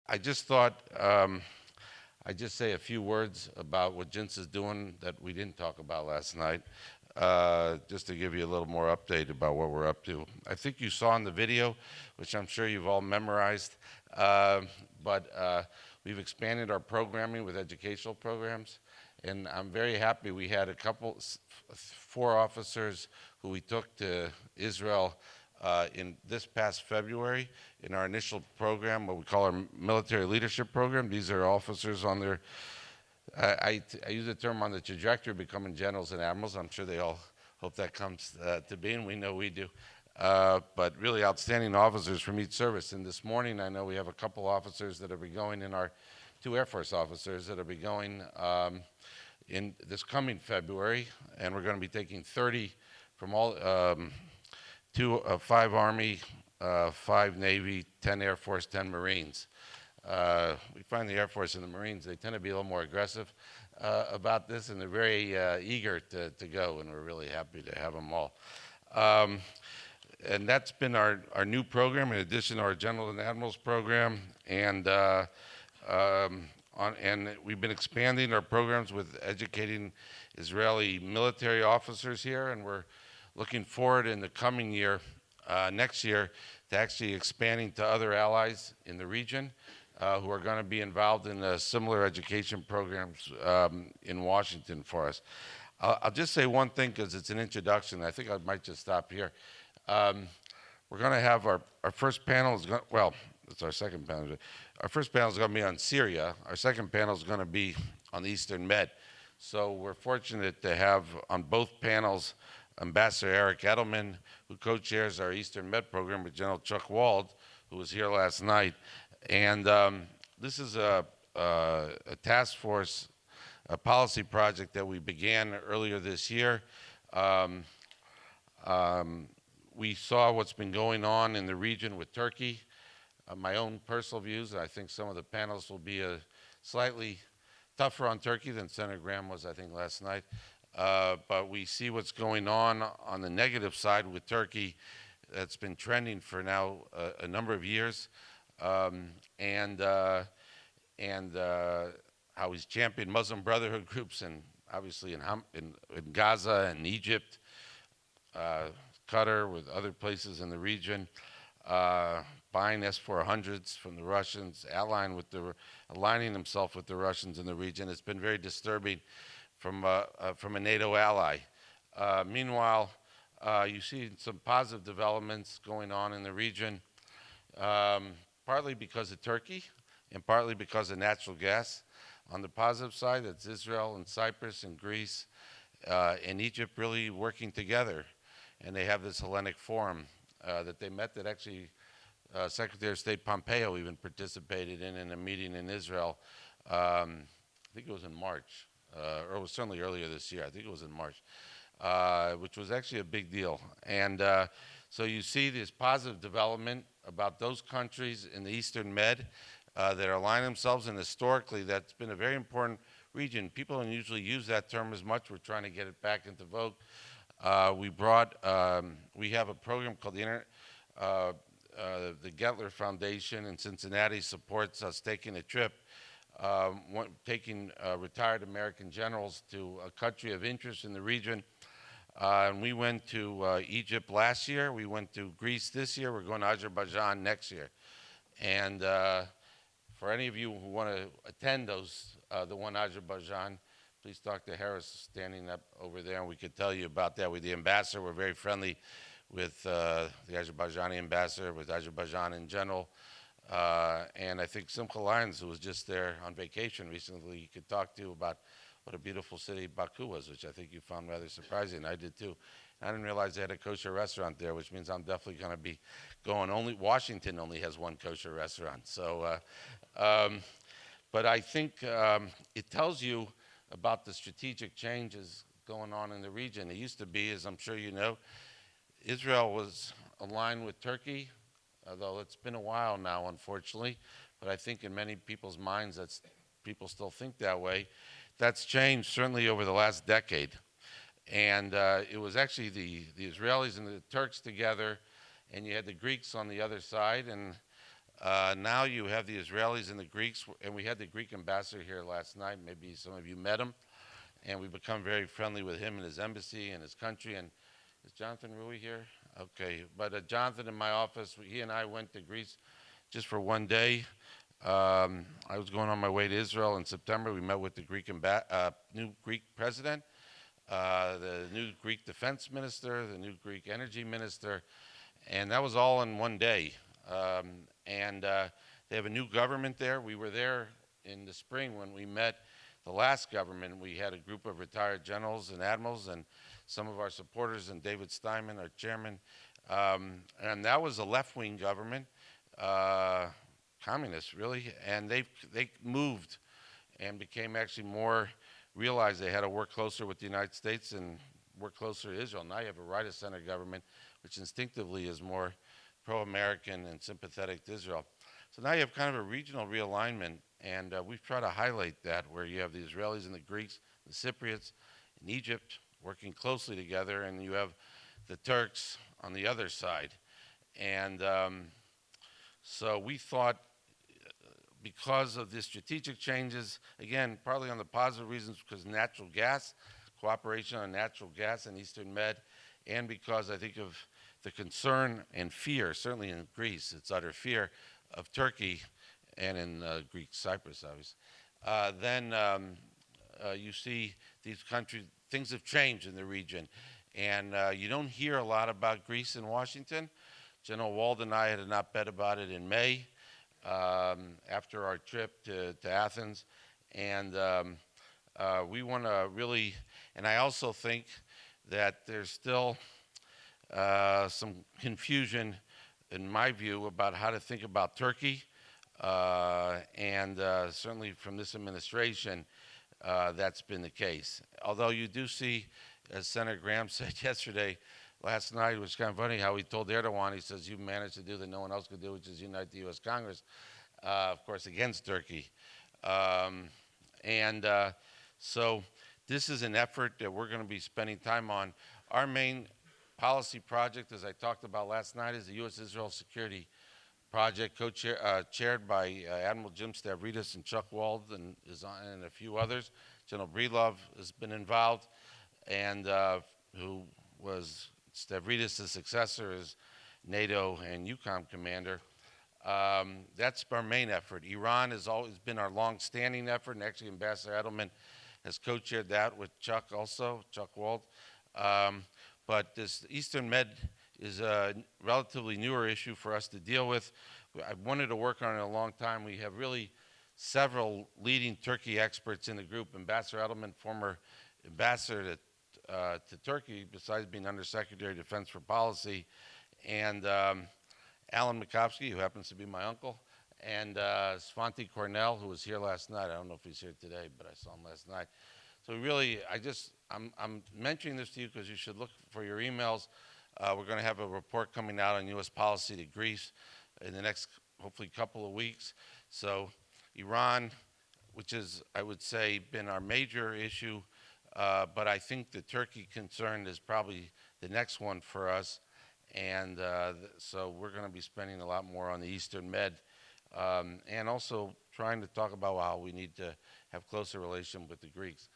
I just thought I'd just say a few words about what JINSA is doing that we didn't talk about last night, just to give you a little more update about what we're up to. I think you saw in the video, which I'm sure you've all memorized, uh, but we've expanded our programming with educational programs, and I'm very happy we had four officers who we took to Israel in this past February in our initial program, what we call our military leadership program. These are officers on their, I use the term on the trajectory of becoming generals and admirals. I'm sure they all hope that comes to being. We know we do. But really outstanding officers from each service. And this morning, I know we have a couple officers that will be going in our two Air Force officers that will be going in this coming February, and we're going to be taking 30 from all five Army, five Navy, 10 Air Force, 10 Marines. We find the Air Force and the Marines, they tend to be a little more aggressive about this, and they're very eager to go, and we're really happy to have them all. Um, and that's been our new program, in addition to our General and Admirals program. And we've been expanding our programs with educating Israeli military officers here, and we're looking forward in the coming year, next year, to actually expanding to other allies in the region who are going to be involved in similar education programs in Washington for us. I'll just say one thing because it's an introduction. I think I might just stop here. Um, we're going to have our first panel is going, well, it's our second panel. Our first panel is going to be on Syria. Our second panel is going to be on the Eastern Med. So we're fortunate to have on both panels Ambassador Eric Edelman, who co-chairs our Eastern Med program with General Chuck Wald, who was here last night. And this is a task force, a policy project that we began earlier this year. Um, we saw what's been going on in the region with Turkey. My own personal views, I think some of the panels will be slightly tougher on Turkey than Senator Graham was, I think, last night. But we see what's going on the negative side with Turkey that's been trending for now a number of years, um, and uh, and how he's championed Muslim Brotherhood groups, and obviously in Gaza and Egypt, uh, Qatar, with other places in the region, uh, buying S-400s from the Russians, aligning himself with the Russians in the region. It's been very disturbing from a NATO ally. Meanwhile, you see some positive developments going on in the region, um, partly because of Turkey and partly because of natural gas. On the positive side, it's Israel and Cyprus and Greece and Egypt really working together. And they have this Hellenic Forum that they met that actually Secretary of State Pompeo even participated in a meeting in Israel. I think it was in March, or it was certainly earlier this year. I think it was in March, which was actually a big deal. And so you see this positive development about those countries in the Eastern Med that are aligning themselves, and historically that's been a very important region. People don't usually use that term as much. We're trying to get it back into vogue. We have a program called uh, the Gettler Foundation in Cincinnati supports us taking a trip, taking retired American generals to a country of interest in the region. And we went to Egypt last year. We went to Greece this year. We're going to Azerbaijan next year. And for any of you who want to attend the one Azerbaijan, please talk to Harris standing up over there, and we could tell you about that. With the ambassador, we're very friendly with the Azerbaijani ambassador, with Azerbaijan in general. And I think Simcha Lyons, who was just there on vacation recently, you could talk to about what a beautiful city Baku was, which I think you found rather surprising. I did too. I didn't realize they had a kosher restaurant there, which means I'm definitely going to be going. Washington only has one kosher restaurant. But I think it tells you about the strategic changes going on in the region. It used to be, as I'm sure you know, Israel was aligned with Turkey, although it's been a while now, unfortunately. But I think in many people's minds, people still think that way. That's changed certainly over the last decade. And it was actually the Israelis and the Turks together, and you had the Greeks on the other side. And Now you have the Israelis and the Greeks, and we had the Greek ambassador here last night. Maybe some of you met him, and we've become very friendly with him and his embassy and his country. And is Jonathan Rui here? Okay, but Jonathan in my office, he and I went to Greece just for one day. I was going on my way to Israel in September. We met with the new Greek president, the new Greek defense minister, the new Greek energy minister, and that was all in one day. And they have a new government there. We were there in the spring when we met the last government. We had a group of retired generals and admirals and some of our supporters, and David Steinman, our chairman. And that was a left-wing government, communist really, and they moved and became actually more, realized they had to work closer with the United States and work closer to Israel. Now you have a right-of-center government, which instinctively is more pro-American and sympathetic to Israel. So now you have kind of a regional realignment, and we've tried to highlight that, where you have the Israelis and the Greeks, the Cypriots, and Egypt working closely together, and you have the Turks on the other side. And so we thought, because of the strategic changes, again, partly on the positive reasons, because natural gas, cooperation on natural gas in Eastern Med, and because I think of the concern and fear, certainly in Greece, it's utter fear of Turkey, and in Greek Cyprus, obviously. Then you see these countries, things have changed in the region, and you don't hear a lot about Greece in Washington. General Walden and I had an op-ed about it in May after our trip to Athens, and we want to really, and I also think that there's still some confusion, in my view, about how to think about Turkey, and certainly from this administration, that's been the case. Although you do see, as Senator Graham said yesterday, last night, it was kind of funny how he told Erdogan, he says, you managed to do that no one else could do, which is unite the U.S. Congress, of course, against Turkey. So this is an effort that we're going to be spending time on. Our main policy project, as I talked about last night, is the U.S.-Israel Security Project, chaired by Admiral Jim Stavridis and Chuck Wald and a few others. General Breedlove has been involved, and who was Stavridis' successor as NATO and EUCOM commander. That's our main effort. Iran has always been our long-standing effort, and actually Ambassador Edelman has co-chaired that with Chuck also, Chuck Wald. But this Eastern Med is a relatively newer issue for us to deal with. I wanted to work on it a long time. We have really several leading Turkey experts in the group. Ambassador Edelman, former ambassador to Turkey, besides being Undersecretary of Defense for Policy, and Alan Makovsky, who happens to be my uncle, and Svante Cornell, who was here last night. I don't know if he's here today, but I saw him last night. So really, I'm mentioning this to you because you should look for your emails. We're going to have a report coming out on U.S. policy to Greece in the next, hopefully, couple of weeks. So Iran, which is, I would say, been our major issue, but I think the Turkey concern is probably the next one for us. And so we're going to be spending a lot more on the Eastern Med, and also trying to talk about how we need to have closer relation with the Greeks.